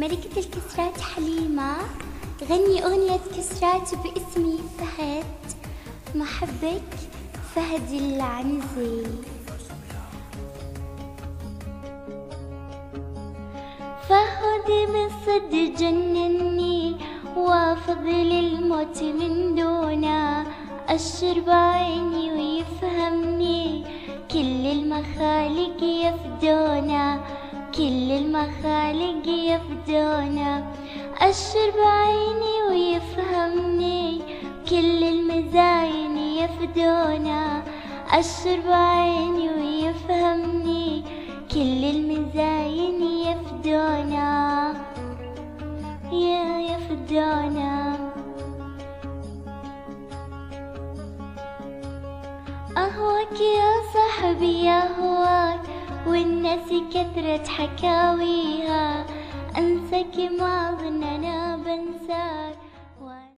ملكة الكسرات حليمة، غني أغنية كسرات باسمي فهد، محبك فهد العنزي. فهد من صد جنني وفضل الموت من دونا، أشر بعيني ويفهمني كل المخالق يفدونا، كل المخالق يفدونا. أشر بعيني ويفهمني كل المزاين يفدونا، أشر بعيني ويفهمني كل المزاين يفدونا، يا يفدونا. أهواك يا صاحبي أهواك، والناس كثرت حكاويها، أنساك ما أظن أنا بنساك.